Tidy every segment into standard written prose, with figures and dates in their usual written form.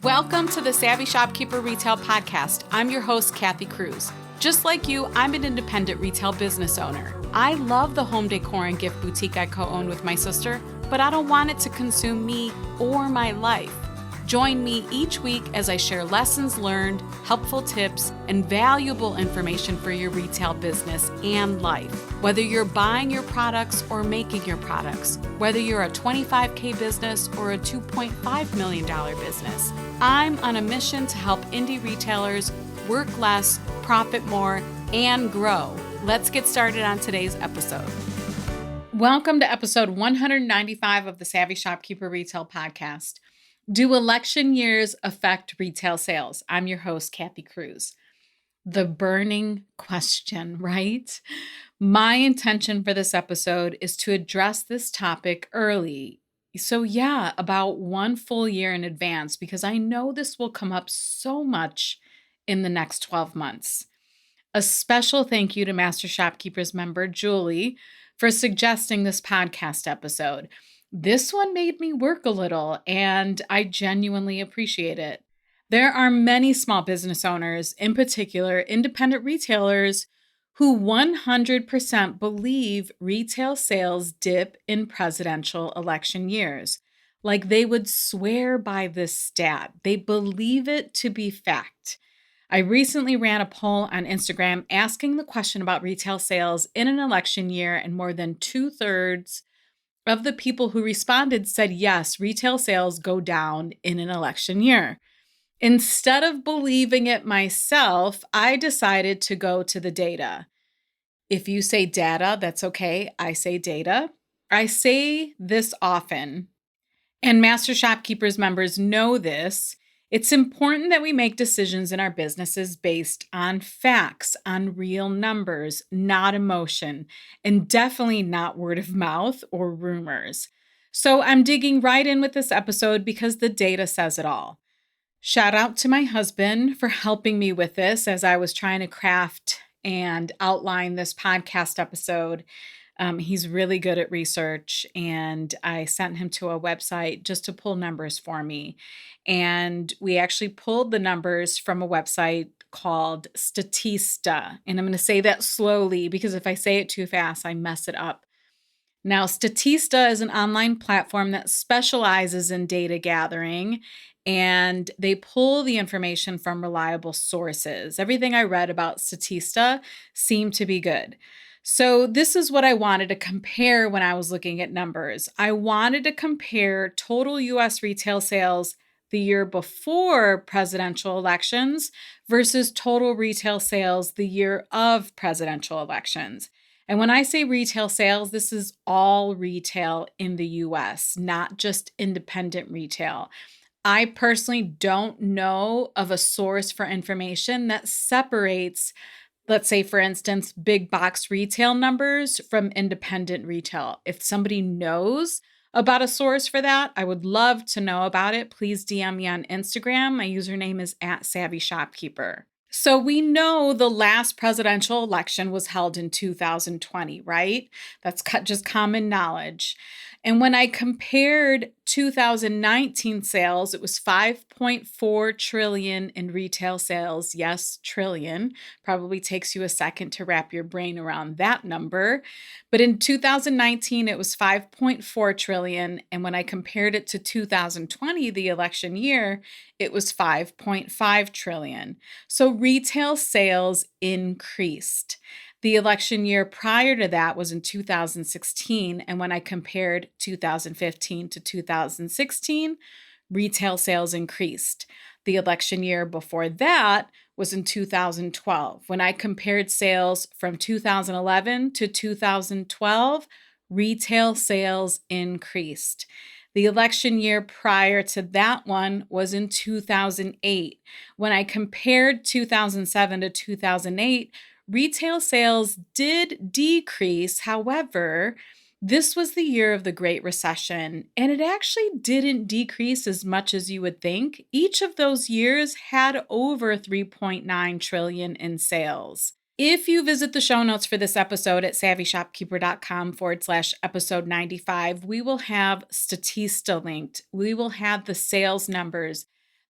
Welcome to the Savvy Shopkeeper Retail Podcast. I'm your host, Kathy Cruz. Just like you, I'm an independent retail business owner. I love the home decor and gift boutique I co-own with my sister, but I don't want it to consume me or my life. Join me each week as I share lessons learned, helpful tips, and valuable information for your retail business and life. Whether you're buying your products or making your products, whether you're a $25K business or a $2.5 million business, I'm on a mission to help indie retailers work less, profit more, and grow. Let's get started on today's episode. Welcome to episode 195 of the Savvy Shopkeeper Retail Podcast. Do election years affect retail sales? I'm your host, Kathy Cruz. The burning question, right? My intention for this episode is to address this topic early. So about one full year in advance, because I know this will come up so much in the next 12 months. A special thank you to Master Shopkeepers member Julie for suggesting this podcast episode. This one made me work a little, and I genuinely appreciate it. There are many small business owners, in particular independent retailers, who 100% believe retail sales dip in presidential election years. Like they would swear by this stat. They believe it to be fact. I recently ran a poll on Instagram asking the question about retail sales in an election year, and more than 2/3 of the people who responded said yes, retail sales go down in an election year. Instead of believing it myself, I decided to go to the data. If you say data, that's okay. I say data. I say this often, and Master Shopkeepers members know this. It's important that we make decisions in our businesses based on facts, on real numbers, not emotion, and definitely not word of mouth or rumors. So I'm digging right in with this episode because the data says it all. Shout out to my husband for helping me with this as I was trying to craft and outline this podcast episode. He's really good at research, and I sent him to a website just to pull numbers for me. And we actually pulled the numbers from a website called Statista. And I'm going to say that slowly because if I say it too fast, I mess it up. Now, Statista is an online platform that specializes in data gathering, and they pull the information from reliable sources. Everything I read about Statista seemed to be good. So this is what I wanted to compare when I was looking at numbers. I wanted to compare total U.S. retail sales the year before presidential elections versus total retail sales the year of presidential elections. And when I say retail sales, this is all retail in the U.S., not just independent retail. I personally don't know of a source for information that separates, let's say, for instance, big box retail numbers from independent retail. If somebody knows about a source for that, I would love to know about it. Please DM me on Instagram. My username is @SavvyShopkeeper. So we know the last presidential election was held in 2020, right? That's just common knowledge. And when I compared 2019 sales, it was 5.4 trillion in retail sales. Yes, trillion. Probably takes you a second to wrap your brain around that number. But in 2019, it was 5.4 trillion. And when I compared it to 2020, the election year, it was 5.5 trillion. So retail sales increased. The election year prior to that was in 2016, and when I compared 2015 to 2016, retail sales increased. The election year before that was in 2012. When I compared sales from 2011 to 2012, retail sales increased. The election year prior to that one was in 2008. When I compared 2007 to 2008, retail sales did decrease. However, this was the year of the Great Recession, and it actually didn't decrease as much as you would think. Each of those years had over 3.9 trillion in sales. If you visit the show notes for this episode at savvyshopkeeper.com/episode 95, we will have Statista linked. We will have the sales numbers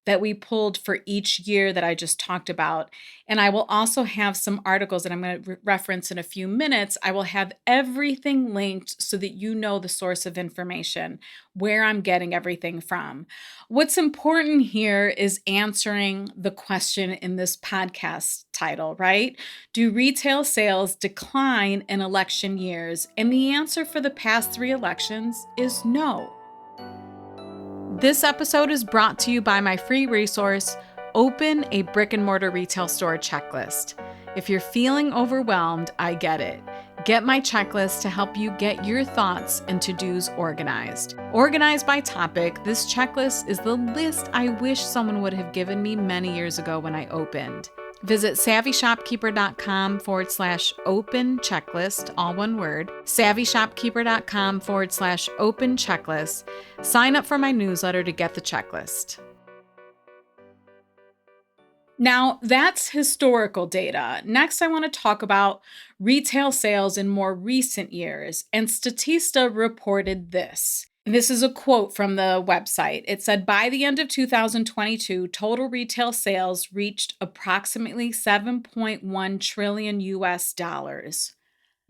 that we pulled for each year that I just talked about. And I will also have some articles that I'm going to reference in a few minutes. I will have everything linked so that you know the source of information, where I'm getting everything from. What's important here is answering the question in this podcast title, right? Do retail sales decline in election years? And the answer for the past 3 elections is no. This episode is brought to you by my free resource, Open a Brick and Mortar Retail Store Checklist. If you're feeling overwhelmed, I get it. Get my checklist to help you get your thoughts and to-dos organized. Organized by topic, this checklist is the list I wish someone would have given me many years ago when I opened. Visit savvyshopkeeper.com/open checklist, all one word, savvyshopkeeper.com/open checklist. Sign up for my newsletter to get the checklist. Now, that's historical data. Next, I want to talk about retail sales in more recent years. And Statista reported this. And this is a quote from the website. It said, by the end of 2022, total retail sales reached approximately 7.1 trillion US dollars.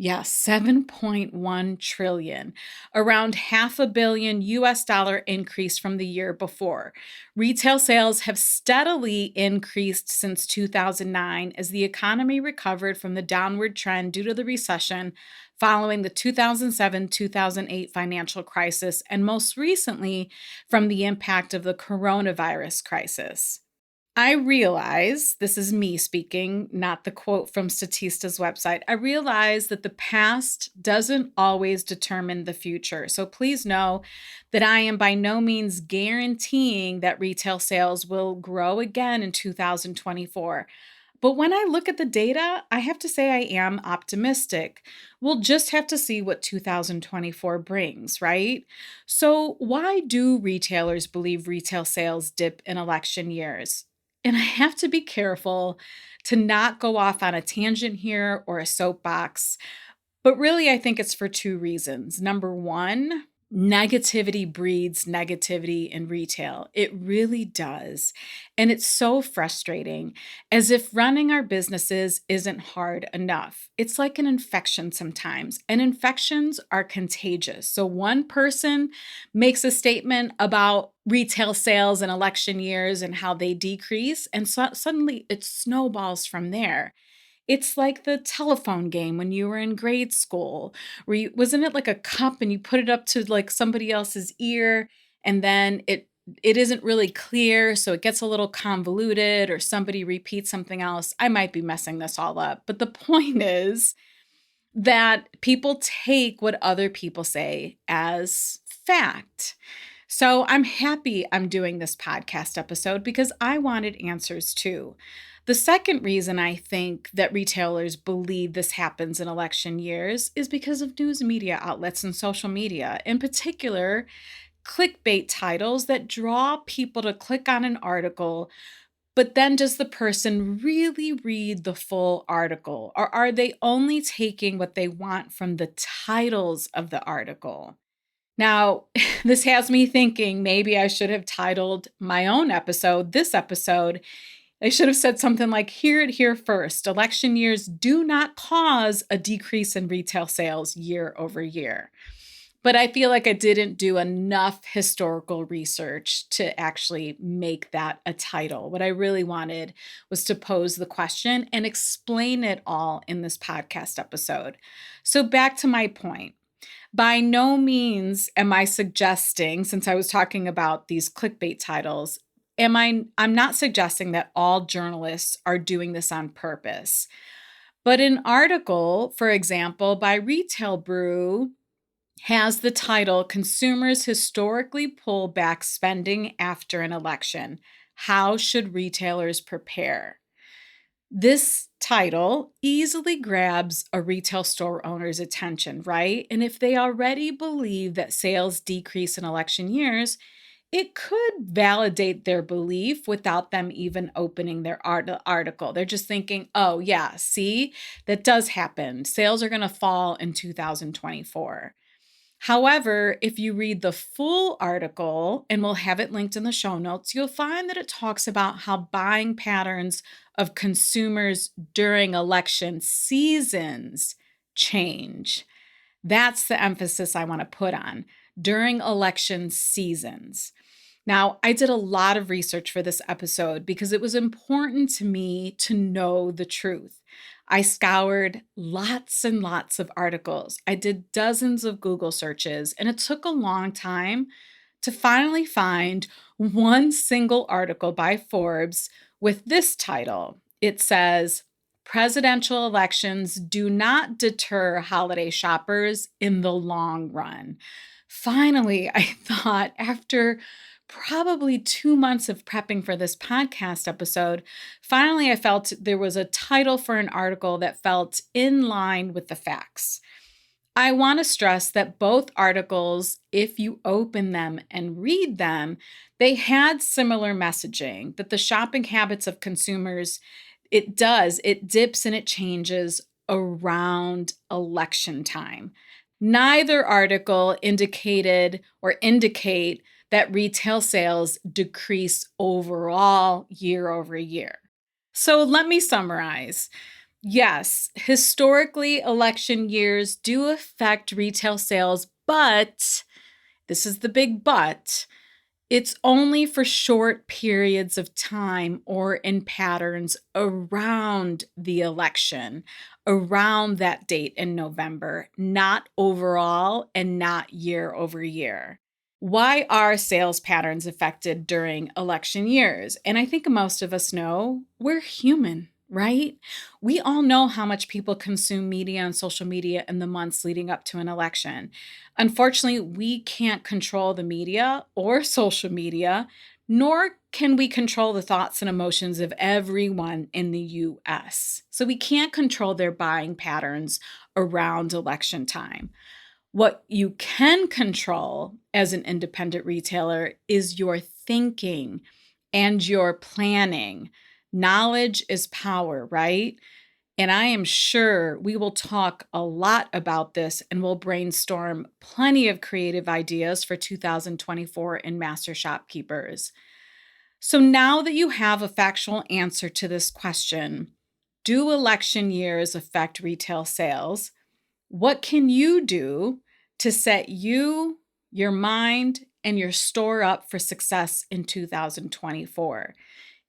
Yes, 7.1 trillion, around $500 million US dollar increase from the year before. Retail sales have steadily increased since 2009 as the economy recovered from the downward trend due to the recession following the 2007-2008 financial crisis, and most recently from the impact of the coronavirus crisis. I realize, this is me speaking, not the quote from Statista's website. I realize that the past doesn't always determine the future. So please know that I am by no means guaranteeing that retail sales will grow again in 2024. But when I look at the data, I have to say I am optimistic. We'll just have to see what 2024 brings, right? So why do retailers believe retail sales dip in election years? And I have to be careful to not go off on a tangent here or a soapbox, but really I think it's for 2 reasons. Number 1, negativity breeds negativity in retail. It really does. And it's so frustrating, as if running our businesses isn't hard enough. It's like an infection sometimes, and infections are contagious. So one person makes a statement about retail sales in election years and how they decrease, and suddenly it snowballs from there. It's like the telephone game when you were in grade school, where wasn't it like a cup and you put it up to like somebody else's ear, and then it isn't really clear, so it gets a little convoluted, or somebody repeats something else. I might be messing this all up, but the point is that people take what other people say as fact. So I'm happy I'm doing this podcast episode because I wanted answers too. The second reason I think that retailers believe this happens in election years is because of news media outlets and social media, in particular, clickbait titles that draw people to click on an article. But then does the person really read the full article, or are they only taking what they want from the titles of the article? Now, this has me thinking maybe I should have titled my own episode, this episode. I should have said something like, hear it here first. Election years do not cause a decrease in retail sales year over year. But I feel like I didn't do enough historical research to actually make that a title. What I really wanted was to pose the question and explain it all in this podcast episode. So back to my point. By no means am I suggesting, since I was talking about these clickbait titles, I'm not suggesting that all journalists are doing this on purpose. But an article, for example, by Retail Brew has the title, Consumers Historically Pull Back Spending After an Election. How should retailers prepare? This title easily grabs a retail store owner's attention, right? And if they already believe that sales decrease in election years, it could validate their belief without them even opening their article. They're just thinking, oh yeah, see, that does happen. Sales are going to fall in 2024. However, if you read the full article, and we'll have it linked in the show notes, you'll find that it talks about how buying patterns of consumers during election seasons change. That's the emphasis I want to put on during election seasons. Now, I did a lot of research for this episode because it was important to me to know the truth. I scoured lots and lots of articles. I did dozens of Google searches, and it took a long time to finally find one single article by Forbes with this title. It says, "Presidential elections do not deter holiday shoppers in the long run." Finally, I thought, after probably 2 months of prepping for this podcast episode, finally I felt there was a title for an article that felt in line with the facts. I want to stress that both articles, if you open them and read them, they had similar messaging, that the shopping habits of consumers, it dips and it changes around election time. Neither article indicate that retail sales decrease overall year over year. So let me summarize. Yes, historically, election years do affect retail sales, but this is the big but. It's only for short periods of time or in patterns around the election, around that date in November, not overall and not year over year. Why are sales patterns affected during election years? And I think most of us know we're human, right? We all know how much people consume media and social media in the months leading up to an election. Unfortunately, we can't control the media or social media, nor can we control the thoughts and emotions of everyone in the US. So we can't control their buying patterns around election time. What you can control as an independent retailer is your thinking and your planning. Knowledge is power, right? And I am sure we will talk a lot about this, and we'll brainstorm plenty of creative ideas for 2024 in Master Shopkeepers. So now that you have a factual answer to this question, do election years affect retail sales? What can you do to set you, your mind, and your store up for success in 2024?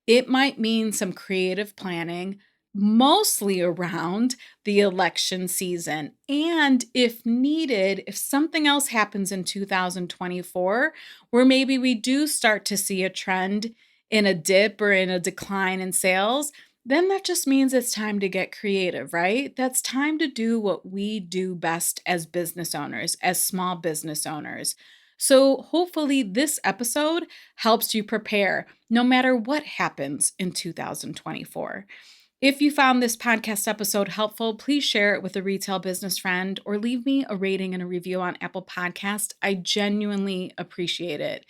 It might mean some creative planning, mostly around the election season. And if needed, if something else happens in 2024, where maybe we do start to see a trend in a dip or in a decline in sales, then that just means it's time to get creative, right? That's time to do what we do best as business owners, as small business owners. So hopefully this episode helps you prepare no matter what happens in 2024. If you found this podcast episode helpful, please share it with a retail business friend or leave me a rating and a review on Apple Podcast. I genuinely appreciate it.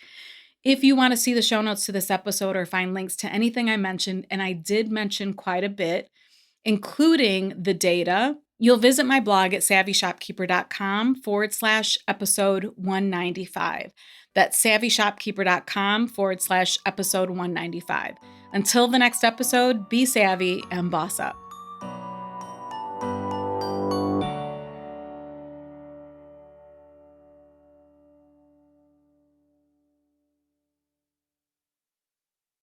If you want to see the show notes to this episode or find links to anything I mentioned, and I did mention quite a bit, including the data, you'll visit my blog at savvyshopkeeper.com/episode 195. That's savvyshopkeeper.com/episode 195. Until the next episode, be savvy and boss up.